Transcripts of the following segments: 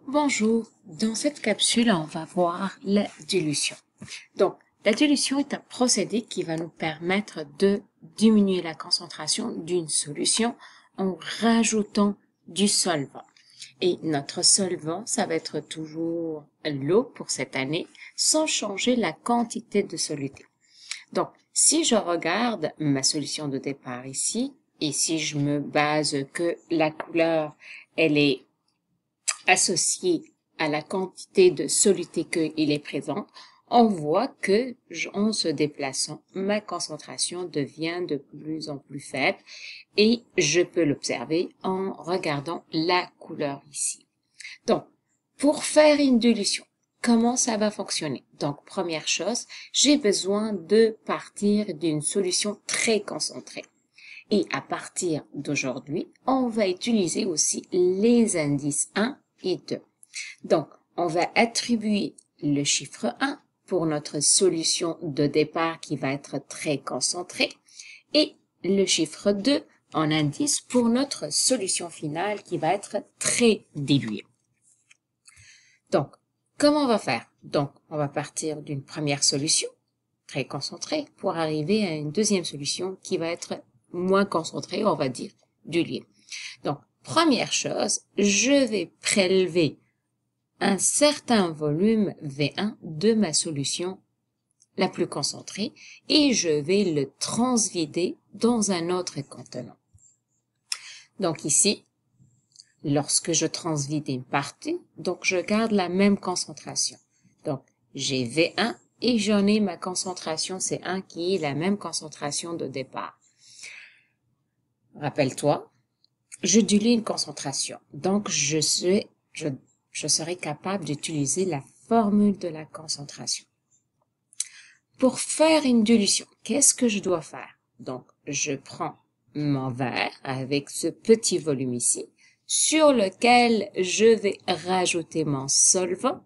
Bonjour, dans cette capsule, on va voir la dilution. Donc, la dilution est un procédé qui va nous permettre de diminuer la concentration d'une solution en rajoutant du solvant. Et notre solvant, ça va être toujours l'eau pour cette année, sans changer la quantité de soluté. Donc, si je regarde ma solution de départ ici, et si je me base que la couleur, elle est associée à la quantité de soluté qu'il est présent, on voit que, en se déplaçant, ma concentration devient de plus en plus faible et je peux l'observer en regardant la couleur ici. Donc, pour faire une dilution, comment ça va fonctionner? Donc, première chose, j'ai besoin de partir d'une solution très concentrée. Et à partir d'aujourd'hui, on va utiliser aussi les indices 1 et 2. Donc, on va attribuer le chiffre 1 pour notre solution de départ qui va être très concentrée et le chiffre 2 en indice pour notre solution finale qui va être très diluée. Donc, comment on va faire? Donc, on va partir d'une première solution très concentrée pour arriver à une deuxième solution qui va être moins concentrée, on va dire diluée. Donc, première chose, je vais prélever un certain volume V1 de ma solution la plus concentrée et je vais le transvider dans un autre contenant. Donc ici, lorsque je transvide une partie, donc je garde la même concentration. Donc j'ai V1 et j'en ai ma concentration C1 qui est la même concentration de départ. Rappelle-toi, je dilue une concentration. Donc je serai capable d'utiliser la formule de la concentration. Pour faire une dilution, qu'est-ce que je dois faire? Donc, je prends mon verre avec ce petit volume ici, sur lequel je vais rajouter mon solvant,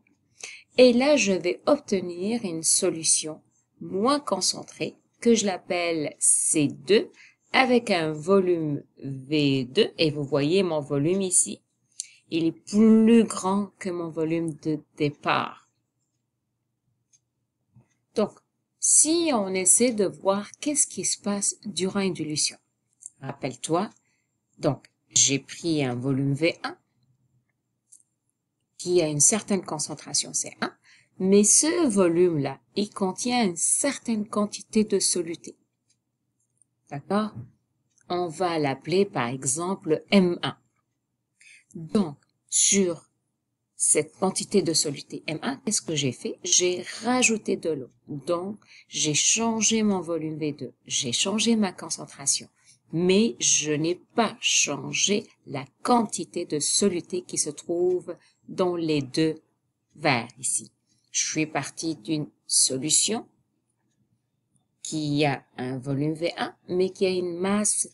et là, je vais obtenir une solution moins concentrée, que je l'appelle C2, avec un volume V2, et vous voyez mon volume ici, il est plus grand que mon volume de départ. Donc, si on essaie de voir qu'est-ce qui se passe durant une dilution. Rappelle-toi, donc, j'ai pris un volume V1 qui a une certaine concentration C1, mais ce volume-là, il contient une certaine quantité de soluté. D'accord? On va l'appeler par exemple M1. Donc, sur cette quantité de soluté M1, qu'est-ce que j'ai fait? J'ai rajouté de l'eau. Donc, j'ai changé mon volume V2. J'ai changé ma concentration. Mais je n'ai pas changé la quantité de soluté qui se trouve dans les deux verres ici. Je suis parti d'une solution qui a un volume V1, mais qui a une masse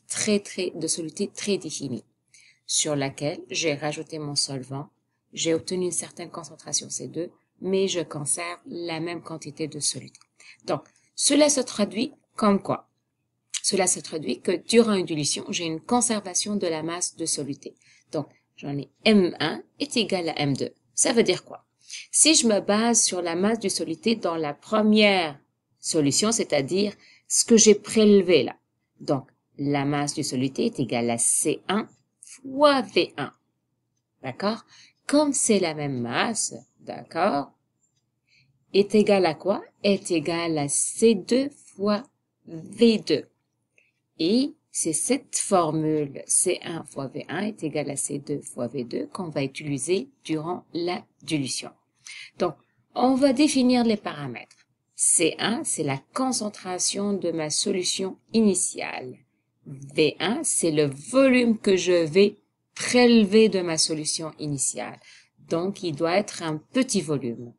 de soluté très définie, sur laquelle j'ai rajouté mon solvant. J'ai obtenu une certaine concentration C2, mais je conserve la même quantité de soluté. Donc, cela se traduit comme quoi? Cela se traduit que durant une dilution, j'ai une conservation de la masse de soluté. Donc, j'en ai M1 est égal à M2. Ça veut dire quoi? Si je me base sur la masse de soluté dans la première solution, c'est-à-dire ce que j'ai prélevé là. Donc, la masse de soluté est égale à C1 fois V1. D'accord? Comme c'est la même masse, d'accord, est égal à quoi? Est égal à C2 fois V2. Et c'est cette formule C1 fois V1 est égal à C2 fois V2 qu'on va utiliser durant la dilution. Donc, on va définir les paramètres. C1, c'est la concentration de ma solution initiale. V1, c'est le volume que je vais prélevé de ma solution initiale. Donc, il doit être un petit volume.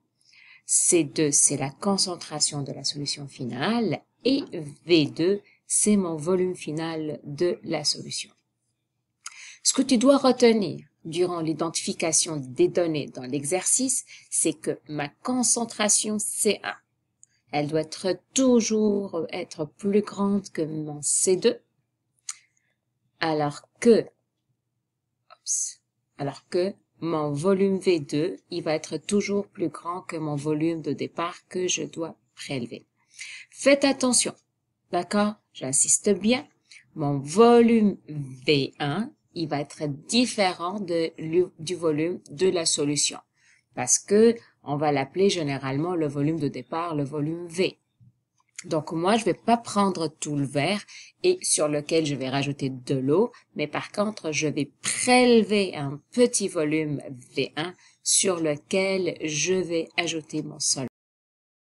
C2, c'est la concentration de la solution finale et V2, c'est mon volume final de la solution. Ce que tu dois retenir durant l'identification des données dans l'exercice, c'est que ma concentration C1, elle doit toujours être plus grande que mon C2, alors que mon volume V2, il va être toujours plus grand que mon volume de départ que je dois prélever. Faites attention, d'accord? J'insiste bien. Mon volume V1, il va être différent du volume de la solution parce que on va l'appeler généralement le volume de départ, le volume V. Donc, moi, je vais pas prendre tout le verre et sur lequel je vais rajouter de l'eau, mais par contre, je vais prélever un petit volume V1 sur lequel je vais ajouter mon solvant.